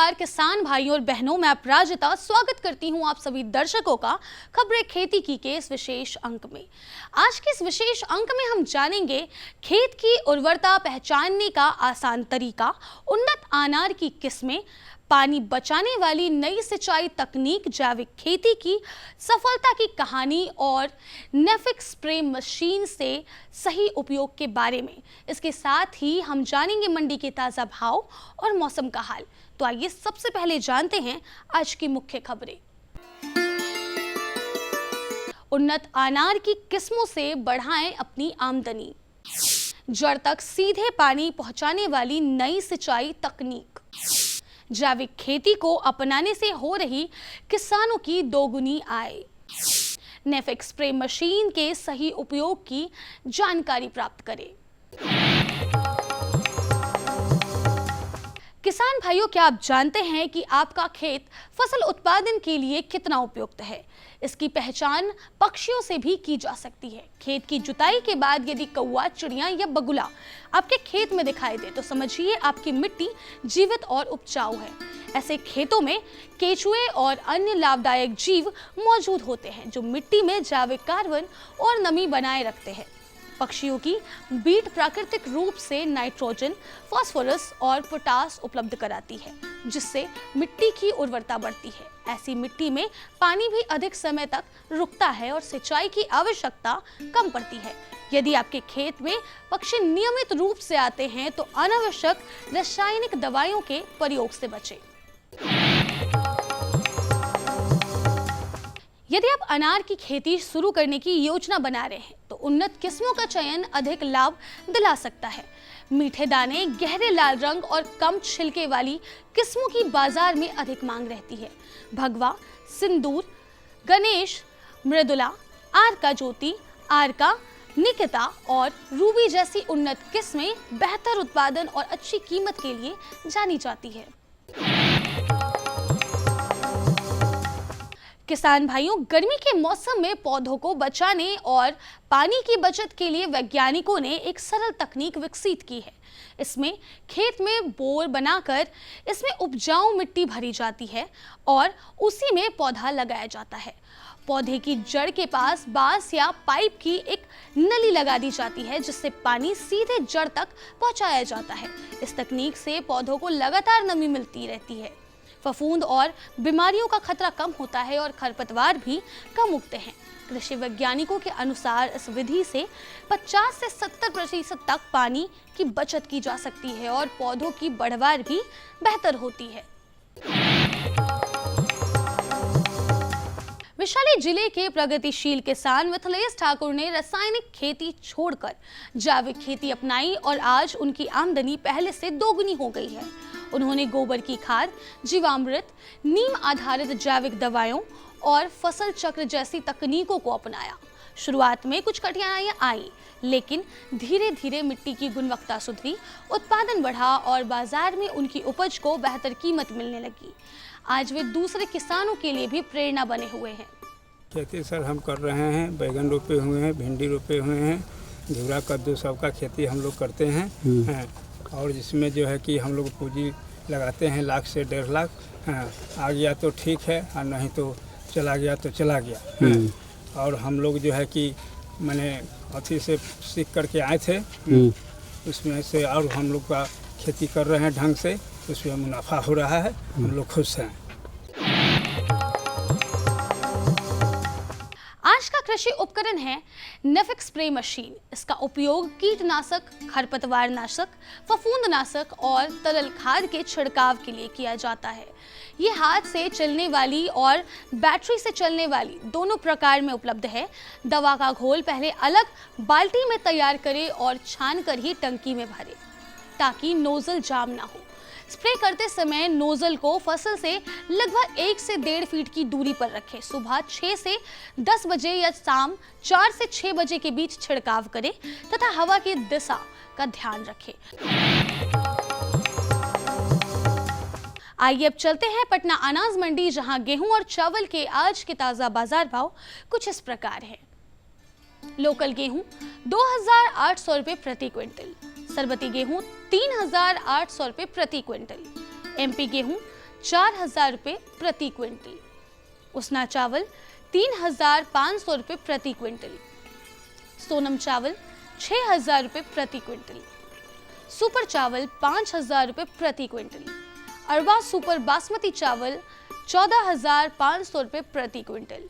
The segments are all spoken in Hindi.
नमस्कार किसान भाइयों और बहनों, मैं अपराजिता स्वागत करती हूं आप सभी दर्शकों का खबरें खेती की के इस विशेष अंक में। आज के इस विशेष अंक में हम जानेंगे खेत की उर्वरता पहचानने का आसान तरीका, उन्नत अनार की किस्में, पानी बचाने वाली नई सिंचाई तकनीक, जैविक खेती की सफलता की कहानी और नेफिक स्प्रे मशीन से सही उपयोग के बारे में। इसके साथ ही हम जानेंगे मंडी के ताजा भाव और मौसम का हाल। तो आइए सबसे पहले जानते हैं आज की मुख्य खबरें। उन्नत अनार की किस्मों से बढ़ाएं अपनी आमदनी, जड़ तक सीधे पानी पहुंचाने वाली नई सिंचाई तकनीक, जैविक खेती को अपनाने से हो रही किसानों की दोगुनी आय, नेफिक स्प्रे मशीन के सही उपयोग की जानकारी प्राप्त करें। किसान भाइयों, क्या आप जानते हैं कि आपका खेत फसल उत्पादन के लिए कितना उपयुक्त है? इसकी पहचान पक्षियों से भी की जा सकती है। खेत की जुताई के बाद यदि कौवा, चिड़िया या बगुला आपके खेत में दिखाई दे तो समझिए आपकी मिट्टी जीवित और उपजाऊ है। ऐसे खेतों में केचुए और अन्य लाभदायक जीव मौजूद होते हैं जो मिट्टी में जैविक कार्बन और नमी बनाए रखते हैं। पक्षियों की बीट प्राकृतिक रूप से नाइट्रोजन, फास्फोरस और पोटास उपलब्ध कराती है, जिससे मिट्टी की उर्वरता बढ़ती है। ऐसी मिट्टी में पानी भी अधिक समय तक रुकता है और सिंचाई की आवश्यकता कम पड़ती है। यदि आपके खेत में पक्षी नियमित रूप से आते हैं तो अनावश्यक रासायनिक दवाइयों के प्रयोग से बचें। यदि आप अनार की खेती शुरू करने की योजना बना रहे हैं तो उन्नत किस्मों का चयन अधिक लाभ दिला सकता है। मीठे दाने, गहरे लाल रंग और कम छिलके वाली किस्मों की बाजार में अधिक मांग रहती है। भगवा, सिंदूर, गणेश, मृदुला, आरका ज्योति, आरका, निकिता और रूबी जैसी उन्नत किस्में बेहतर उत्पादन और अच्छी कीमत के लिए जानी जाती है। किसान भाइयों, गर्मी के मौसम में पौधों को बचाने और पानी की बचत के लिए वैज्ञानिकों ने एक सरल तकनीक विकसित की है। इसमें खेत में बोर बनाकर इसमें उपजाऊ मिट्टी भरी जाती है और उसी में पौधा लगाया जाता है। पौधे की जड़ के पास बांस या पाइप की एक नली लगा दी जाती है जिससे पानी सीधे जड़ तक पहुंचाया जाता है। इस तकनीक से पौधों को लगातार नमी मिलती रहती है, फफूंद और बीमारियों का खतरा कम होता है और खरपतवार भी कम उगते हैं। कृषि वैज्ञानिकों के अनुसार इस विधि से 50 से 70% तक पानी की बचत की जा सकती है और पौधों की बढ़वार भी बेहतर होती है। वैशाली जिले के प्रगतिशील किसान मिथिलेश ठाकुर ने रासायनिक खेती छोड़कर जैविक खेती अपनाई और आज उनकी आमदनी पहले से दोगुनी हो गई है। उन्होंने गोबर की खाद, जीवामृत, नीम आधारित जैविक दवाओं और फसल चक्र जैसी तकनीकों को अपनाया। शुरुआत में कुछ कठिनाइयां आई, लेकिन धीरे धीरे मिट्टी की गुणवत्ता सुधरी, उत्पादन बढ़ा और बाजार में उनकी उपज को बेहतर कीमत मिलने लगी। आज वे दूसरे किसानों के लिए भी प्रेरणा बने हुए हैं। खेती सर हम कर रहे हैं, बैगन रोपे हुए हैं, भिंडी रोपे हुए हैं, घिवरा, कद्दू सबका खेती हम लोग करते हैं। और जिसमें जो है कि हम लोग पूंजी लगाते हैं 1 लाख से 1.5 लाख। आ गया तो ठीक है और नहीं तो चला गया तो चला गया। और हम लोग जो है कि मैंने अथी से सीख करके आए थे, उसमें से और हम लोग का खेती कर रहे हैं ढंग से, उसमें मुनाफा हो रहा है, हम लोग खुश हैं। आज का कृषि उपकरण है नेफिक स्प्रे मशीन। इसका उपयोग कीटनाशक, खरपतवार नाशक, फफूंदनाशक और तरल खाद के छिड़काव के लिए किया जाता है। ये हाथ से चलने वाली और बैटरी से चलने वाली दोनों प्रकार में उपलब्ध है। दवा का घोल पहले अलग बाल्टी में तैयार करें और छान कर ही टंकी में भरें ताकि नोजल जाम ना हो। स्प्रे करते समय नोजल को फसल से लगभग 1 से 1.5 फीट की दूरी पर रखें। सुबह 6 से 10 बजे या शाम 4 से 6 बजे के बीच छिड़काव करें तथा हवा की दिशा का ध्यान रखें। आइए अब चलते हैं पटना अनाज मंडी, जहां गेहूं और चावल के आज के ताजा बाजार भाव कुछ इस प्रकार है। लोकल गेहूं 2,800 रुपए प्रति क्विंटल, सरबती गेहूं 3,800 रुपए प्रति क्विंटल, एमपी गेहूं 4,000 रुपये प्रति क्विंटल, उसना चावल 3,500 रुपये प्रति क्विंटल, सोनम चावल 6,000 रुपये प्रति क्विंटल, सुपर चावल 5,000 रुपये प्रति क्विंटल, अरवा सुपर बासमती चावल 14,500 रुपये प्रति क्विंटल।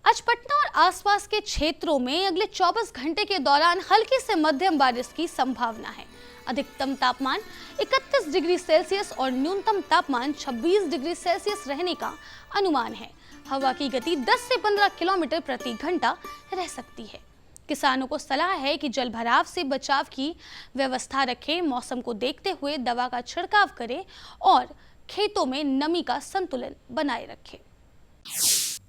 आज पटना और आसपास के क्षेत्रों में अगले 24 घंटे के दौरान हल्की से मध्यम बारिश की संभावना है। अधिकतम तापमान 31 डिग्री सेल्सियस और न्यूनतम तापमान 26 डिग्री सेल्सियस रहने का अनुमान है। हवा की गति 10 से 15 किलोमीटर प्रति घंटा रह सकती है। किसानों को सलाह है कि जल भराव से बचाव की व्यवस्था रखें, मौसम को देखते हुए दवा का छिड़काव करें और खेतों में नमी का संतुलन बनाए रखें।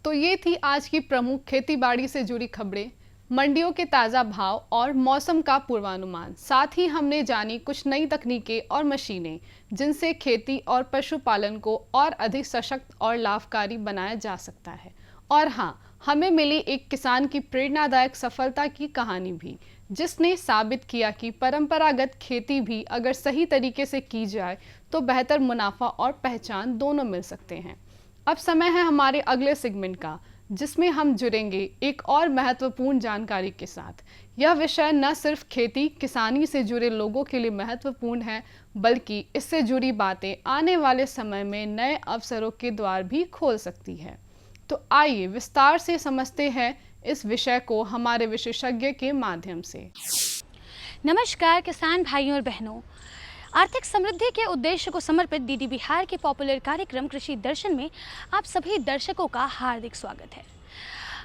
तो ये थी आज की प्रमुख खेतीबाड़ी से जुड़ी खबरें, मंडियों के ताज़ा भाव और मौसम का पूर्वानुमान। साथ ही हमने जानी कुछ नई तकनीकें और मशीनें जिनसे खेती और पशुपालन को और अधिक सशक्त और लाभकारी बनाया जा सकता है। और हाँ, हमें मिली एक किसान की प्रेरणादायक सफलता की कहानी भी, जिसने साबित किया कि परंपरागत खेती भी अगर सही तरीके से की जाए तो बेहतर मुनाफा और पहचान दोनों मिल सकते हैं। अब समय है हमारे अगले सेगमेंट का, जिसमें हम जुड़ेंगे एक और महत्वपूर्ण जानकारी के साथ। यह विषय न सिर्फ खेती किसानी से जुड़े लोगों के लिए महत्वपूर्ण है, बल्कि इससे जुड़ी बातें आने वाले समय में नए अवसरों के द्वार भी खोल सकती है। तो आइए विस्तार से समझते हैं इस विषय को हमारे विशेषज्ञ के माध्यम से। नमस्कार किसान भाइयों और बहनों, आर्थिक समृद्धि के उद्देश्य को समर्पित डीडी बिहार के पॉपुलर कार्यक्रम कृषि दर्शन में आप सभी दर्शकों का हार्दिक स्वागत है।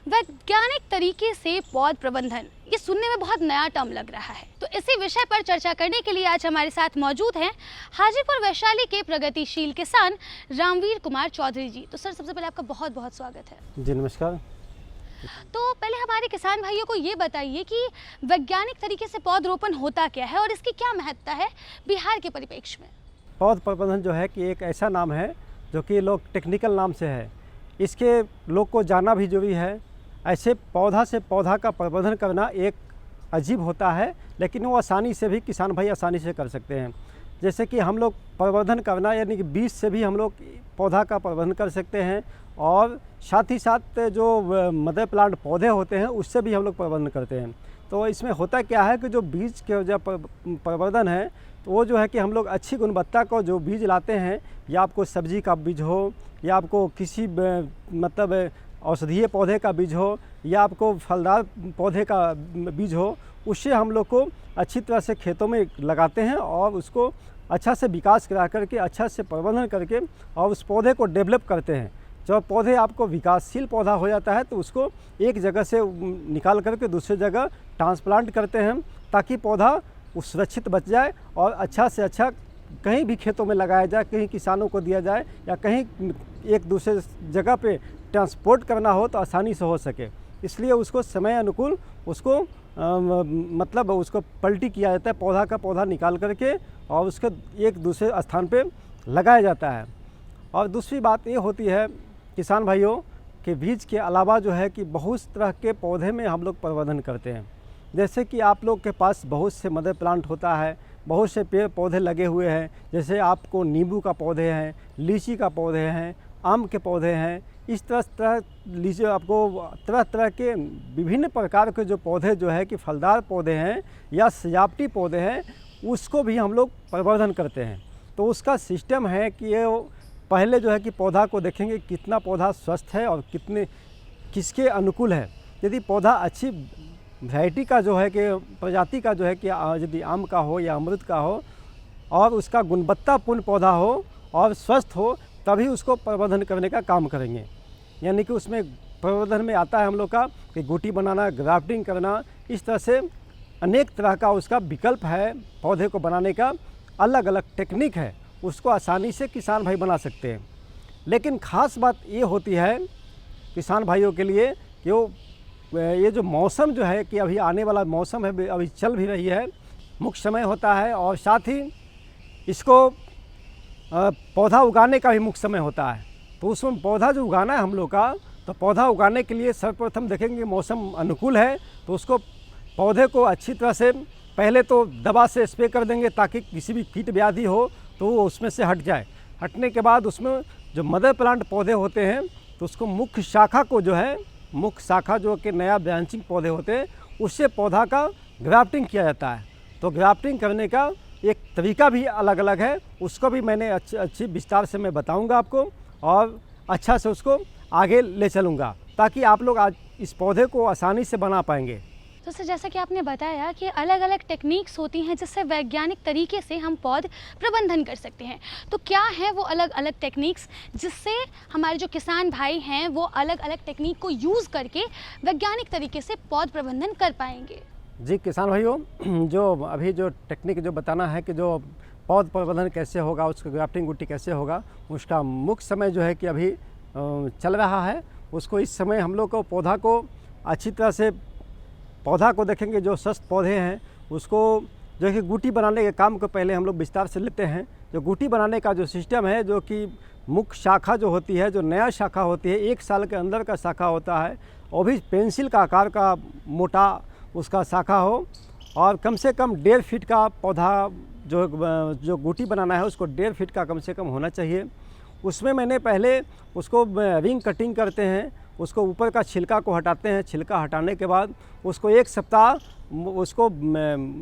वैज्ञानिक तरीके से पौध प्रबंधन, ये सुनने में बहुत नया टर्म लग रहा है, तो इसी विषय पर चर्चा करने के लिए आज हमारे साथ मौजूद हैं हाजीपुर वैशाली के प्रगतिशील किसान रामवीर कुमार चौधरी जी। तो सर, सबसे पहले आपका बहुत बहुत स्वागत है। जी नमस्कार। तो पहले हमारे किसान भाइयों को ये बताइए कि वैज्ञानिक तरीके से पौधरोपण होता क्या है और इसकी क्या महत्ता है बिहार के परिप्रेक्ष्य में। पौध प्रबंधन जो है कि एक ऐसा नाम है जो कि लोग टेक्निकल नाम से है, इसके लोग को जाना भी जरूरी है। ऐसे पौधा से पौधा का प्रबंधन करना एक अजीब होता है, लेकिन वो आसानी से भी किसान भाई आसानी से कर सकते हैं। जैसे कि हम लोग प्रबंधन करना यानी कि बीज से भी हम लोग पौधा का प्रबंधन कर सकते हैं, और साथ ही साथ जो मदर प्लांट पौधे होते हैं उससे भी हम लोग प्रबंधन करते हैं। तो इसमें होता क्या है कि जो बीज के जो प्रबंधन है तो वो जो है कि हम लोग अच्छी गुणवत्ता को जो बीज लाते हैं, या आपको सब्जी का बीज हो, या आपको किसी मतलब औषधीय पौधे का बीज हो, या आपको फलदार पौधे का बीज हो, उससे हम लोग को अच्छी तरह से खेतों में लगाते हैं और उसको अच्छा से विकास करा करके अच्छा से प्रबंधन करके और उस पौधे को डेवलप करते हैं। जब पौधे आपको विकासशील पौधा हो जाता है तो उसको एक जगह से निकाल करके दूसरी जगह ट्रांसप्लांट करते हैं, ताकि पौधा सुरक्षित बच जाए और अच्छा से अच्छा कहीं भी खेतों में लगाया जाए, कहीं किसानों को दिया जाए, या कहीं एक दूसरे जगह पे ट्रांसपोर्ट करना हो तो आसानी से हो सके। इसलिए उसको समय अनुकूल उसको मतलब उसको पलटी किया जाता है, पौधा का पौधा निकाल करके और उसके एक दूसरे स्थान पे लगाया जाता है। और दूसरी बात ये होती है किसान भाइयों कि बीज के अलावा जो है कि बहुत तरह के पौधे में हम लोग प्रबंधन करते हैं। जैसे कि आप लोग के पास बहुत से मदर प्लांट होता है, बहुत से पेड़ पौधे लगे हुए हैं, जैसे आपको नींबू का पौधे हैं, लीची का पौधे हैं, आम के पौधे हैं। इस तरह लीजिए आपको तरह तरह के विभिन्न प्रकार के जो पौधे जो है कि फलदार पौधे हैं या सजावटी पौधे हैं, उसको भी हम लोग प्रबंधन करते हैं। तो उसका सिस्टम है कि ये पहले जो है कि पौधा को देखेंगे कितना पौधा स्वस्थ है और किसके अनुकूल है। यदि पौधा अच्छी वैरायटी का जो है कि प्रजाति का जो है कि यदि आम का हो या अमरूद का हो और उसका गुणवत्तापूर्ण पौधा हो और स्वस्थ हो, तभी उसको प्रबंधन करने का काम करेंगे। यानी कि उसमें प्रबंधन में आता है हम लोग का कि गुटी बनाना, ग्राफ्टिंग करना, इस तरह से अनेक तरह का उसका विकल्प है। पौधे को बनाने का अलग अलग टेक्निक है, उसको आसानी से किसान भाई बना सकते हैं। लेकिन ख़ास बात ये होती है किसान भाइयों के लिए कि ये जो मौसम जो है कि अभी आने वाला मौसम है, अभी चल भी रही है, मुख्य समय होता है, और साथ ही इसको पौधा उगाने का भी मुख्य समय होता है। तो उसमें पौधा जो उगाना है हम लोग का, तो पौधा उगाने के लिए सर्वप्रथम देखेंगे मौसम अनुकूल है तो उसको पौधे को अच्छी तरह से पहले तो दवा से स्प्रे कर देंगे ताकि किसी भी कीट व्याधि हो तो वो उसमें से हट जाए। हटने के बाद उसमें जो मदर प्लांट पौधे होते हैं तो उसको मुख्य शाखा को जो है, मुख्य शाखा जो कि नया ब्रांचिंग पौधे होते हैं, उससे पौधा का ग्राफ्टिंग किया जाता है। तो ग्राफ्टिंग करने का एक तरीका भी अलग अलग है, उसको भी मैंने अच्छी विस्तार से मैं बताऊंगा आपको और अच्छा से उसको आगे ले चलूँगा ताकि आप लोग आज इस पौधे को आसानी से बना पाएंगे। तो सर, जैसा कि आपने बताया कि अलग अलग टेक्निक्स होती हैं जिससे वैज्ञानिक तरीके से हम पौध प्रबंधन कर सकते हैं, तो क्या है वो अलग अलग टेक्निक्स जिससे हमारे जो किसान भाई हैं वो अलग अलग टेक्निक को यूज़ करके वैज्ञानिक तरीके से पौध प्रबंधन कर पाएंगे? जी किसान भाइयों, जो अभी जो टेक्निक जो बताना है कि जो पौध प्रबंधन कैसे होगा, उसका ग्राफ्टिंग गुट्टी कैसे होगा, उसका मुख्य समय जो है कि अभी चल रहा है। उसको इस समय हम लोग को पौधा को अच्छी तरह से पौधा को देखेंगे, जो स्वस्थ पौधे हैं उसको जो है कि गुटी बनाने के काम को पहले हम लोग विस्तार से लेते हैं। जो गुटी बनाने का जो सिस्टम है, जो कि मुख्य शाखा जो होती है, जो नया शाखा होती है, 1 साल के अंदर का शाखा होता है, वो भी पेंसिल का आकार का मोटा उसका शाखा हो और कम से कम 1.5 फीट का पौधा जो गुटी बनाना है उसको 1.5 फीट का कम से कम होना चाहिए। उसमें मैंने पहले उसको रिंग कटिंग करते हैं, उसको ऊपर का छिलका को हटाते हैं। छिलका हटाने के बाद उसको 1 सप्ताह उसको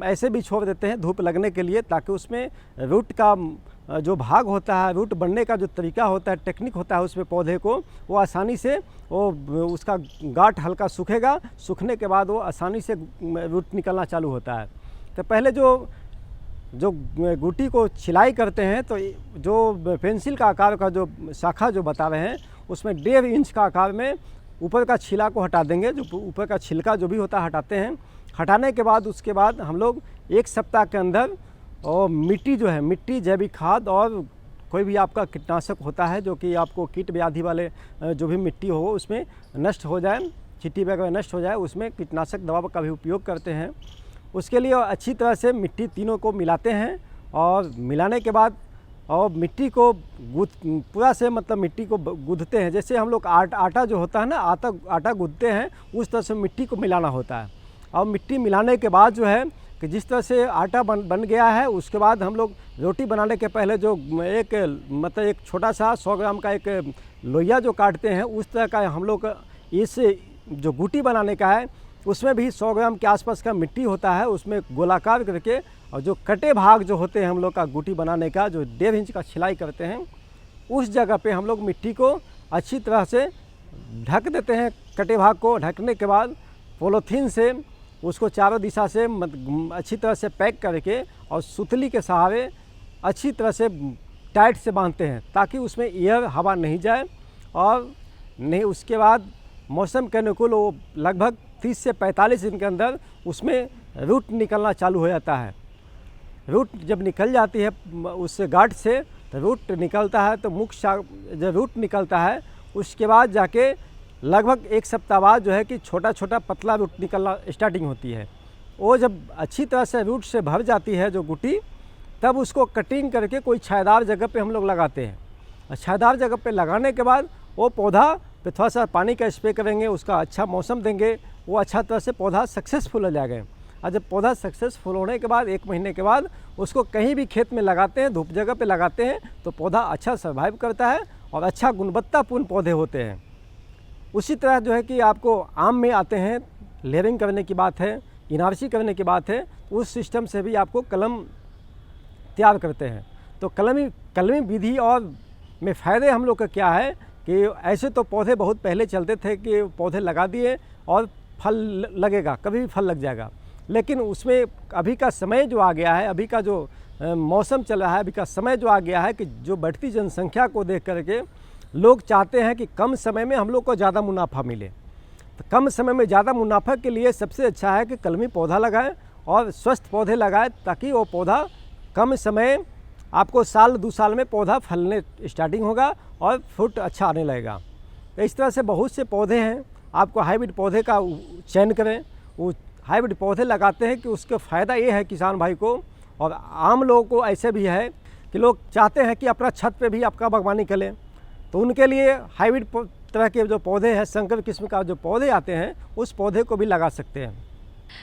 ऐसे भी छोड़ देते हैं धूप लगने के लिए, ताकि उसमें रूट का जो भाग होता है, रूट बनने का जो तरीका होता है, टेक्निक होता है उसमें पौधे को, वो आसानी से वो उसका गांठ हल्का सूखेगा। सूखने के बाद वो आसानी से रूट निकलना चालू होता है। तो पहले जो गुटी को छिलाई करते हैं तो जो पेंसिल का आकार का जो शाखा जो बता रहे हैं उसमें 1.5 इंच का आकार में ऊपर का छिला को हटा देंगे। जो ऊपर का छिलका जो भी होता है हटाते हैं। हटाने के बाद उसके बाद हम लोग 1 सप्ताह के अंदर और मिट्टी जो है, मिट्टी, जैविक खाद और कोई भी आपका कीटनाशक होता है जो कि आपको कीट व्याधि वाले जो भी मिट्टी हो उसमें नष्ट हो जाए, चींटी वगैरह नष्ट हो जाए, उसमें कीटनाशक दवा का भी उपयोग करते हैं। उसके लिए अच्छी तरह से मिट्टी तीनों को मिलाते हैं और मिलाने के बाद और मिट्टी को पूरा से मतलब मिट्टी को गूँथते हैं। जैसे हम लोग आटा जो होता है ना, आटा गूँथते हैं, उस तरह से मिट्टी को मिलाना होता है। और मिट्टी मिलाने के बाद जो है कि जिस तरह से आटा बन गया है, उसके बाद हम लोग रोटी बनाने के पहले जो एक छोटा सा 100 ग्राम का एक लोइया जो काटते हैं, उस तरह का हम लोग इस जो गुटी बनाने का है उसमें भी 100 ग्राम के आसपास का मिट्टी होता है, उसमें गोलाकार करके और जो कटे भाग जो होते हैं हम लोग का गुटी बनाने का, जो 1.5 इंच का छिलाई करते हैं, उस जगह पे हम लोग मिट्टी को अच्छी तरह से ढक देते हैं। कटे भाग को ढकने के बाद पॉलीथीन से उसको चारों दिशा से अच्छी तरह से पैक करके और सुतली के सहारे अच्छी तरह से टाइट से बांधते हैं ताकि उसमें एयर हवा नहीं जाए और नहीं। उसके बाद मौसम के अनुकूल वो लगभग 30 से 45 दिन के अंदर उसमें रूट निकलना चालू हो जाता है। रूट जब निकल जाती है उस गांठ से, तो रूट निकलता है तो जब रूट निकलता है उसके बाद जाके लगभग 1 सप्ताह बाद जो है कि छोटा छोटा पतला रूट निकलना स्टार्टिंग होती है। वो जब अच्छी तरह से रूट से भर जाती है जो गुटी, तब उसको कटिंग करके कोई छायादार जगह पे हम लोग लगाते हैं। और छायादार जगह पे लगाने के बाद वो पौधा पे थोड़ा सा पानी का स्प्रे करेंगे, उसका अच्छा मौसम देंगे, वो अच्छा तरह से पौधा सक्सेसफुल हो जाएगा। और जब पौधा सक्सेसफुल होने के बाद 1 महीने के बाद उसको कहीं भी खेत में लगाते हैं, धूप जगह पे लगाते हैं, तो पौधा अच्छा सर्वाइव करता है और अच्छा गुणवत्तापूर्ण पौधे होते हैं। उसी तरह जो है कि आपको आम में आते हैं, लेयरिंग करने की बात है, इनारसी करने की बात है, उस सिस्टम से भी आपको कलम तैयार करते हैं। तो कलमी विधि और में फ़ायदे हम लोग का क्या है कि ऐसे तो पौधे बहुत पहले चलते थे कि पौधे लगा दिए और फल लगेगा, कभी भी फल लग जाएगा। लेकिन उसमें अभी का समय जो आ गया है, अभी का जो मौसम चल रहा है, अभी का समय जो आ गया है कि जो बढ़ती जनसंख्या को देख करके लोग चाहते हैं कि कम समय में हम लोग को ज़्यादा मुनाफा मिले। तो कम समय में ज़्यादा मुनाफा के लिए सबसे अच्छा है कि कलमी पौधा लगाएं और स्वस्थ पौधे लगाएं, ताकि वो पौधा कम समय, आपको 1-2 साल में पौधा फलने स्टार्टिंग होगा और फ्रूट अच्छा आने लगेगा। तो इस तरह से बहुत से पौधे हैं, आपको हाइब्रिड पौधे का चयन करें। वो हाइब्रिड पौधे लगाते हैं कि उसका फ़ायदा ये है किसान भाई को और आम लोगों को ऐसे भी है कि लोग चाहते हैं कि अपना छत पे भी आपका बागवानी करें, तो उनके लिए हाइब्रिड तरह के जो पौधे हैं, संकर किस्म का जो पौधे आते हैं, उस पौधे को भी लगा सकते हैं।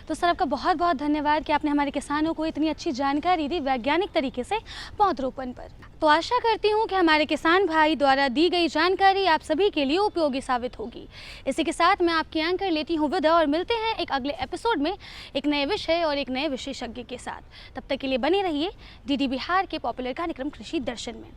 तो सर आपका बहुत बहुत धन्यवाद कि आपने हमारे किसानों को इतनी अच्छी जानकारी दी वैज्ञानिक तरीके से पौधरोपण पर। तो आशा करती हूँ कि हमारे किसान भाई द्वारा दी गई जानकारी आप सभी के लिए उपयोगी साबित होगी। इसी के साथ मैं आपकी एंकर लेती हूँ विदा और मिलते हैं एक अगले एपिसोड में एक नए विषय और एक नए विशेषज्ञ के साथ। तब तक के लिए बने रहिए डीडी बिहार के पॉपुलर कार्यक्रम कृषि दर्शन में।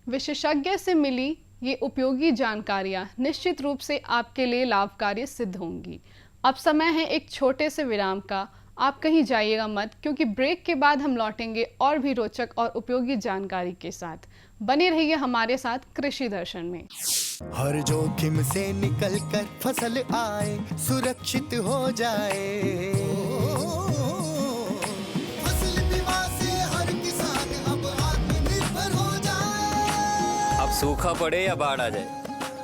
विशेषज्ञ से मिली ये उपयोगी जानकारियाँ निश्चित रूप से आपके लिए लाभकारी सिद्ध होंगी। अब समय है एक छोटे से विराम का। आप कहीं जाइएगा मत, क्योंकि ब्रेक के बाद हम लौटेंगे और भी रोचक और उपयोगी जानकारी के साथ। बने रहिए हमारे साथ कृषि दर्शन में। हर जोखिम से निकल कर फसल आए, सुरक्षित हो जाए। फसल बीमा से हर किसान अब आत्मनिर्भर हो जाए। अब सूखा पड़े या बाढ़ आ जाए,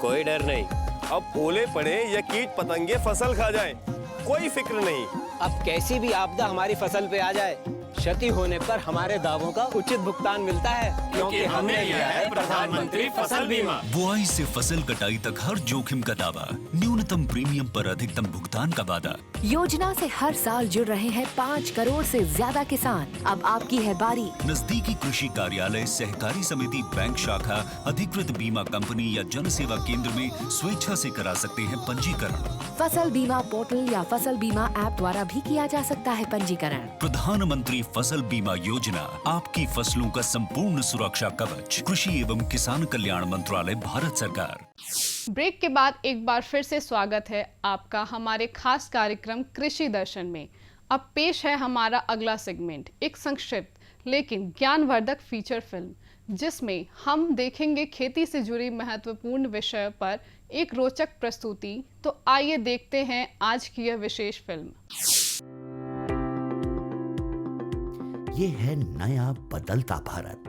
कोई डर नहीं। अब ओले पड़े या कीट पतंगे फसल खा जाए, कोई फिक्र नहीं। अब कैसी भी आपदा हमारी फसल पे आ जाए, क्षति होने पर हमारे दावों का उचित भुगतान मिलता है, क्योंकि हमने लिया है प्रधानमंत्री फसल बीमा। बुआई से फसल कटाई तक हर जोखिम का दावा, न्यूनतम प्रीमियम पर अधिकतम भुगतान का वादा। योजना से हर साल जुड़ रहे हैं 5 करोड़ से ज्यादा किसान। अब आपकी है बारी। नजदीकी कृषि कार्यालय, सहकारी समिति, बैंक शाखा, अधिकृत बीमा कंपनी या जन सेवा केंद्र में स्वेच्छा से करा सकते हैं पंजीकरण। फसल बीमा पोर्टल या फसल बीमा ऐप द्वारा भी किया जा सकता है पंजीकरण। प्रधानमंत्री फसल बीमा योजना, आपकी फसलों का संपूर्ण सुरक्षा कवच। कृषि एवं किसान कल्याण मंत्रालय, भारत सरकार। ब्रेक के बाद एक बार फिर से स्वागत है आपका हमारे खास कार्यक्रम कृषि दर्शन में। अब पेश है हमारा अगला सेगमेंट, एक संक्षिप्त लेकिन ज्ञानवर्धक फीचर फिल्म, जिसमें हम देखेंगे खेती से जुड़ी महत्वपूर्ण विषय पर एक रोचक प्रस्तुति। तो आइए देखते हैं आज की यह विशेष फिल्म। ये है नया बदलता भारत,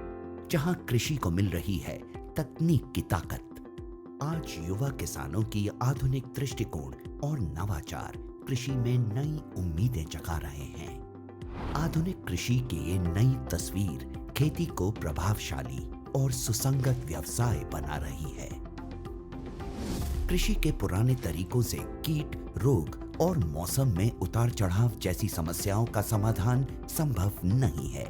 जहां कृषि को मिल रही है तकनीक की ताकत। आज युवा किसानों की आधुनिक दृष्टिकोण और नवाचार कृषि में नई उम्मीदें जगा रहे हैं। आधुनिक कृषि की ये नई तस्वीर खेती को प्रभावशाली और सुसंगत व्यवसाय बना रही है। कृषि के पुराने तरीकों से कीट, रोग और मौसम में उतार चढ़ाव जैसी समस्याओं का समाधान संभव नहीं है।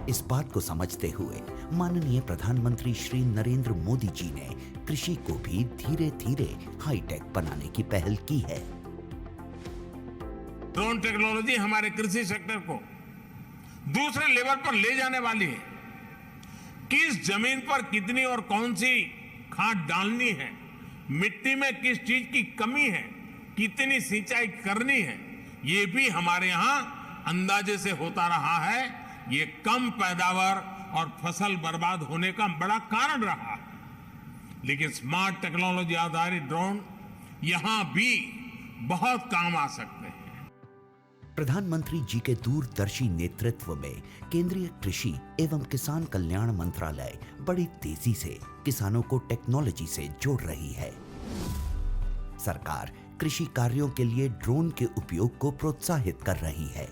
इस बात को समझते हुए माननीय प्रधानमंत्री श्री नरेंद्र मोदी जी ने कृषि को भी धीरे धीरे हाईटेक बनाने की पहल की है। ड्रोन टेक्नोलॉजी हमारे कृषि सेक्टर को दूसरे लेवल पर ले जाने वाली है। किस जमीन पर कितनी और कौन सी खाद डालनी है, मिट्टी में किस चीज की कमी है, कितनी सिंचाई करनी है, ये भी हमारे यहाँ अंदाजे से होता रहा है। ये कम पैदावार और फसल बर्बाद होने का बड़ा कारण रहा है। लेकिन स्मार्ट टेक्नोलॉजी आधारित ड्रोन यहाँ भी बहुत काम आ सकते हैं। प्रधानमंत्री जी के दूरदर्शी नेतृत्व में केंद्रीय कृषि एवं किसान कल्याण मंत्रालय बड़ी तेजी से किसानों को टेक्नोलॉजी से जोड़ रही है। सरकार कृषि कार्यों के लिए ड्रोन के उपयोग को प्रोत्साहित कर रही है।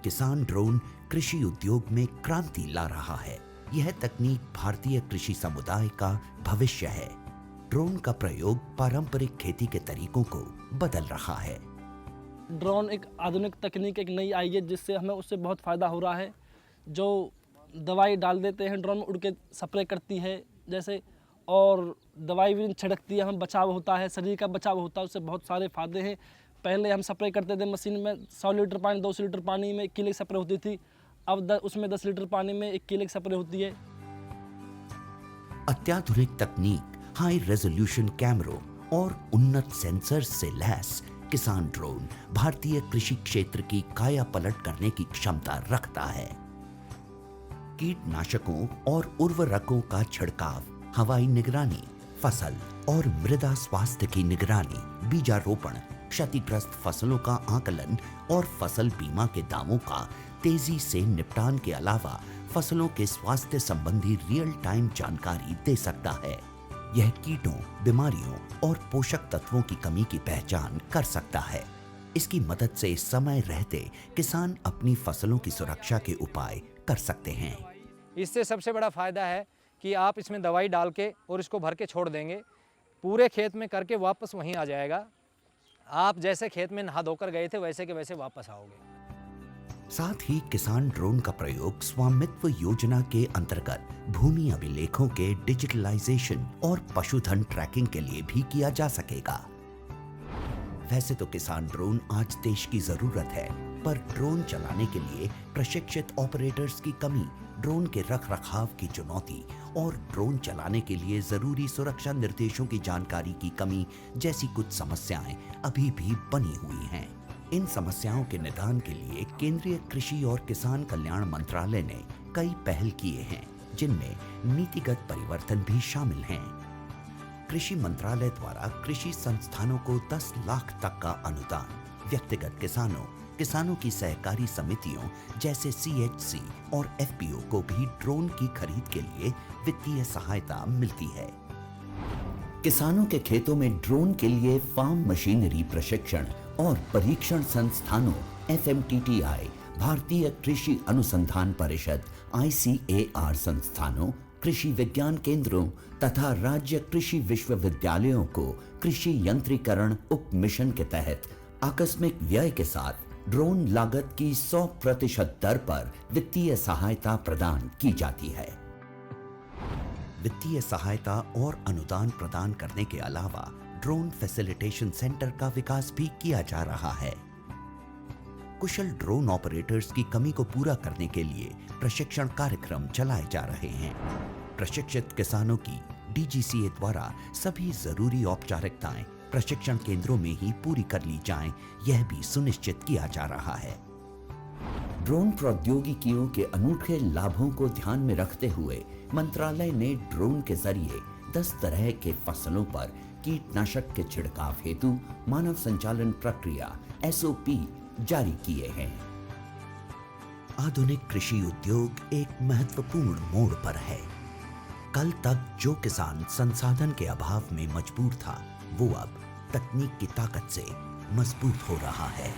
किसान ड्रोन कृषि उद्योग में क्रांति ला रहा है। यह तकनीक भारतीय कृषि समुदाय का भविष्य है। ड्रोन का प्रयोग पारंपरिक खेती के तरीकों को बदल रहा है। ड्रोन एक आधुनिक तकनीक एक नई आई है, जिससे हमें उससे बहुत फ़ायदा हो रहा है। जो दवाई डाल देते हैं ड्रोन में उड़ के स्प्रे करती है जैसे, और दवाई भी छिड़कती है, हम बचाव होता है, शरीर का बचाव होता है, उससे बहुत सारे फ़ायदे हैं। पहले हम स्प्रे करते थे मशीन में 100 लीटर पानी 200 लीटर पानी में 1 किलो स्प्रे होती थी। अब उसमें 10 लीटर पानी में 1 किलो स्प्रे होती है। अत्याधुनिक तकनीक, हाई रेजोल्यूशन कैमरों और उन्नत सेंसर से लैस किसान ड्रोन भारतीय कृषि क्षेत्र की काया पलट करने की क्षमता रखता है। कीटनाशकों और उर्वरकों का छिड़काव, हवाई निगरानी, फसल और मृदा स्वास्थ्य की निगरानी, बीजारोपण, क्षतिग्रस्त फसलों का आकलन और फसल बीमा के दावों का तेजी से निपटान के अलावा फसलों के स्वास्थ्य संबंधी रियल टाइम जानकारी दे सकता है। यह कीटों, बीमारियों और पोषक तत्वों की कमी की पहचान कर सकता है। इसकी मदद से समय रहते किसान अपनी फसलों की सुरक्षा के उपाय कर सकते हैं। इससे सबसे बड़ा फायदा है कि आप इसमें दवाई डाल के और इसको भर के छोड़ देंगे, पूरे खेत में करके वापस वहीं आ जाएगा आप जैसे खेत में नहा धोकर गए थे वैसे के वैसे वापस आओगे। साथ ही किसान ड्रोन का प्रयोग स्वामित्व योजना के अंतर्गत भूमि अभिलेखों के डिजिटलाइजेशन और पशुधन ट्रैकिंग के लिए भी किया जा सकेगा। वैसे तो किसान ड्रोन आज देश की जरूरत है, पर ड्रोन चलाने के लिए प्रशिक्षित ऑपरेटर्स की कमी, ड्रोन के रखरखाव की चुनौती और ड्रोन चलाने के लिए जरूरी सुरक्षा निर्देशों की जानकारी की कमी जैसी कुछ समस्याएं अभी भी बनी हुई हैं। इन समस्याओं के निदान के लिए केंद्रीय कृषि और किसान कल्याण मंत्रालय ने कई पहल किए हैं, जिनमें नीतिगत परिवर्तन भी शामिल हैं। कृषि मंत्रालय द्वारा कृषि संस्थानों को 10 लाख तक का अनुदान, व्यक्तिगत किसानों की सहकारी समितियों जैसे CHC और FPO को भी ड्रोन की खरीद के लिए वित्तीय सहायता मिलती है। किसानों के खेतों में ड्रोन के लिए फार्म मशीनरी प्रशिक्षण और परीक्षण संस्थानों FMTTI, भारतीय कृषि अनुसंधान परिषद ICAR संस्थानों, कृषि विज्ञान केंद्रों तथा राज्य कृषि विश्वविद्यालयों को कृषि यंत्रीकरण उप मिशन के तहत आकस्मिक व्यय के साथ ड्रोन लागत की 100% दर पर वित्तीय सहायता प्रदान की जाती है। वित्तीय सहायता और अनुदान प्रदान करने के अलावा ड्रोन फैसिलिटेशन सेंटर का विकास भी किया जा रहा है। कुशल ड्रोन ऑपरेटर्स की कमी को पूरा करने के लिए प्रशिक्षण कार्यक्रम चलाए जा रहे हैं। प्रशिक्षित किसानों की DGCA द्वारा सभी जरूरी औपचारिकताएं प्रशिक्षण केंद्रों में ही पूरी कर ली जाएं, यह भी सुनिश्चित किया जा रहा है। ड्रोन प्रौद्योगिकियों के अनूठे लाभों को ध्यान में रखते हुए मंत्रालय ने ड्रोन के जरिए 10 तरह के फसलों पर कीटनाशक के छिड़काव हेतु मानव संचालन प्रक्रिया SOP जारी किए हैं। आधुनिक कृषि उद्योग एक महत्वपूर्ण मोड़ पर है। कल तक जो किसान संसाधन के अभाव में मजबूर था, वो अब तकनीक की ताकत से मजबूत हो रहा है।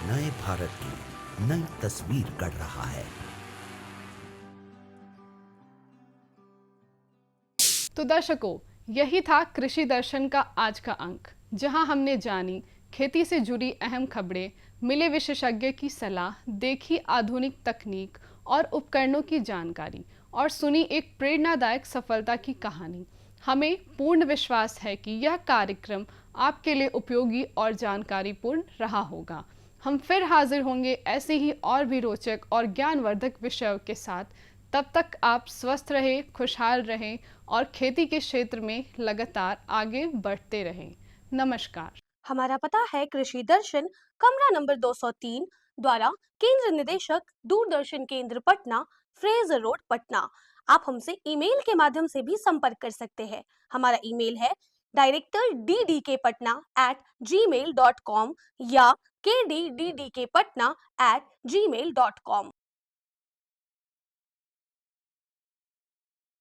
नए भारत की नई तस्वीर गढ़ रहा है। तो दर्शकों, यही था कृषि दर्शन का आज का अंक, जहां हमने जानी खेती से जुड़ी अहम खबरें, मिले विशेषज्ञ की सलाह, देखी आधुनिक तकनीक और उपकरणों की जानकारी और सुनी एक प्रेरणादायक सफलता की कहानी। हमें पूर्ण विश्वास है कि यह कार्यक्रम आपके लिए उपयोगी और जानकारीपूर्ण रहा होगा। हम फिर हाजिर होंगे ऐसे ही और भी रोचक और ज्ञानवर्धक विषयों के साथ। तब तक आप स्वस्थ रहें, खुशहाल रहें और खेती के क्षेत्र में लगातार आगे बढ़ते रहें। नमस्कार। हमारा पता है कृषि दर्शन, कमरा नंबर 203, द्वारा केंद्र निदेशक, दूरदर्शन केंद्र पटना, फ्रेजर रोड, पटना। आप हमसे ईमेल के माध्यम से भी संपर्क कर सकते हैं। हमारा ईमेल है directorddkpatna@gmail.com या kddkpatna@gmail.com।